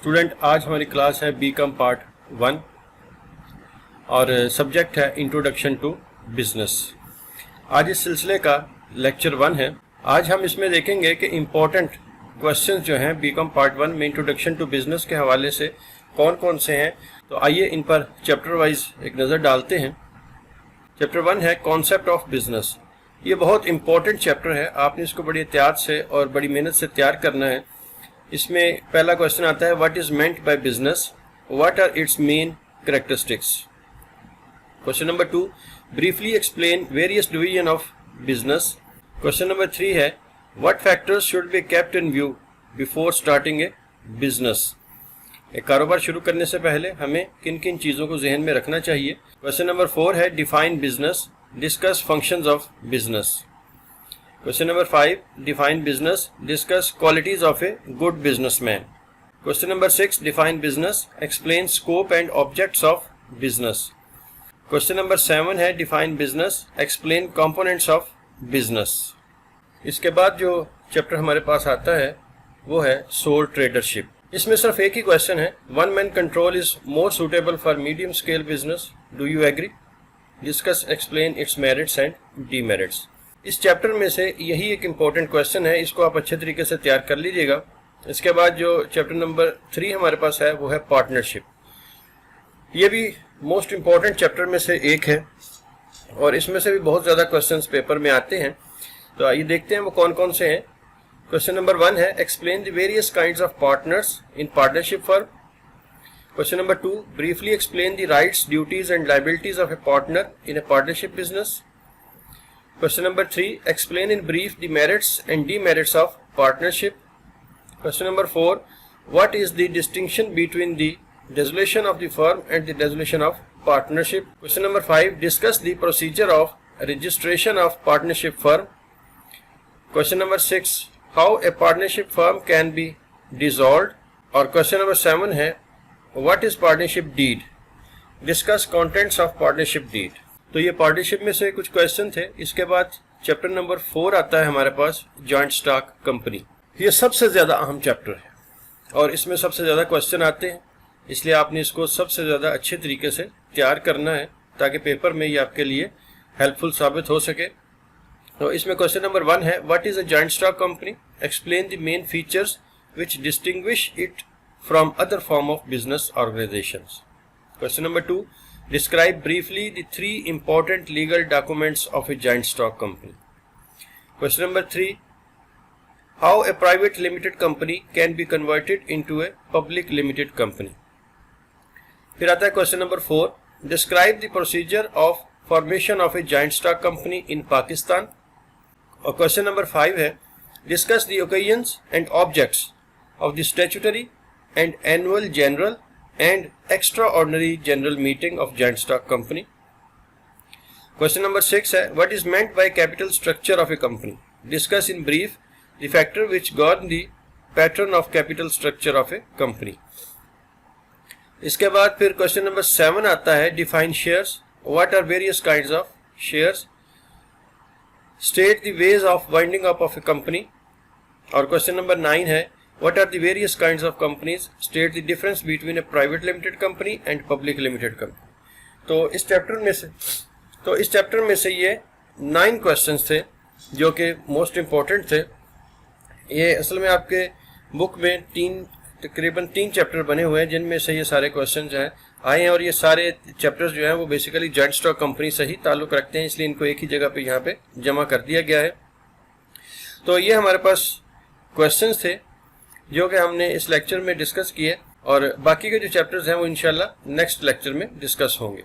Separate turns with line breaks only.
Student, आज हमारी class है बीकॉम पार्ट 1 और सब्जेक्ट है इंट्रोडक्शन टू बिजनेस। आज इस सिलसिले का लेक्चर 1 है। आज हम इसमें देखेंगे कि इम्पोर्टेंट क्वेश्चंस जो हैं बीकॉम पार्ट 1 में इंट्रोडक्शन टू बिजनेस के हवाले से कौन कौन से हैं। तो आइए इन पर चैप्टर वाइज एक नज़र डालते हैं। चैप्टर 1 है कॉन्सेप्ट ऑफ बिजनेस। ये बहुत इंपॉर्टेंट चैप्टर है, आपने इसको बड़ी एहतियात से और बड़ी मेहनत से तैयार करना है। इसमें पहला क्वेश्चन आता है, what is meant by business, what are its main characteristics. Question number 2, briefly explain various division of business. Question number 3 है, what factors should be kept in view before starting a business. एक कारोबार शुरू करने से पहले हमें किन किन चीज़ों को जहन में रखना चाहिए। क्वेश्चन नंबर 4 है, define business, discuss functions of business. Question number 5, define business, discuss qualities of a good businessman. Question number 6, define business, explain scope and objects of business. Question number 7 है, define business, explain components of business. इसके बाद जो chapter हमारे पास आता है वो है soul tradership. इसमें सिर्फ एक ही क्वेश्चन है, one man control is more suitable for medium scale business, do you agree? Discuss explain its merits and demerits. इस चैप्टर में से यही एक इम्पॉर्टेंट क्वेश्चन है, इसको आप अच्छे तरीके से तैयार कर लीजिएगा। इसके बाद जो चैप्टर नंबर 3 हमारे पास है वो है पार्टनरशिप। ये भी मोस्ट इम्पॉर्टेंट चैप्टर में से एक है और इसमें से भी बहुत ज़्यादा क्वेश्चंस पेपर में आते हैं। तो आइए देखते हैं वो कौन कौन से हैं। क्वेश्चन नंबर 1 है, explain the various kinds of partners in partnership firm. Question number 2, briefly explain the rights, duties and liabilities of A partner in A partnership business. Question number 3, explain in brief the merits and demerits of partnership. Question number 4, what is the distinction between the dissolution of the firm and the dissolution of partnership? Question number 5, discuss the procedure of registration of partnership firm. Question number 6, how a partnership firm can be dissolved. और question number 7 है, what is partnership deed? Discuss contents of partnership deed. तो ये partnership में से कुछ question थे। इसके बाद चैप्टर नंबर 4 आता है हमारे पास, जॉइंट स्टॉक कंपनी। ये सबसे ज़्यादा अहम चैप्टर है और इसमें सबसे ज़्यादा क्वेश्चन आते हैं, इसलिए आपने इसको सबसे ज़्यादा अच्छे तरीके से तैयार करना है ताकि पेपर में ये आपके लिए हेल्पफुल साबित हो सके। तो इसमें क्वेश्चन नंबर 1 है, what is a joint stock company, explain the main features which distinguish it from other form of business organisations. Question number 2, describe briefly the 3 important legal documents of a joint stock company. Question number 3, how a private limited company can be converted into a public limited company. फिर आता है question number 4, describe the procedure of formation of a joint stock company in Pakistan. और question number 5 है, discuss the occasions and objects of the statutory and annual general and extraordinary general meeting of joint stock company. Question number 6 है, what is meant by capital structure of a company? Discuss in brief the factor which govern the pattern of capital structure of a company. इसके बाद फिर question number 7 आता है, define shares, what are various kinds of shares, state the ways of winding up of a company. और question number 9 है, what are the various kinds of companies, state the difference between a private limited company and public limited company. तो इस chapter में से ये 9 questions थे जो कि मोस्ट इम्पोर्टेंट थे। ये असल में आपके बुक में तकरीबन 3 चैप्टर बने हुए हैं जिनमें से ये सारे क्वेश्चन जो हैं आए हैं और ये सारे चैप्टर्स जो हैं वो बेसिकली जॉइंट स्टॉक कंपनी से ही ताल्लुक़ रखते हैं, इसलिए इनको एक ही जगह पे यहाँ पे जमा कर दिया गया है। तो ये हमारे पास क्वेश्चंस थे जो कि हमने इस लेक्चर में डिस्कस किए और बाकी के जो चैप्टर्स हैं वो इंशाल्लाह नेक्स्ट लेक्चर में डिस्कस होंगे।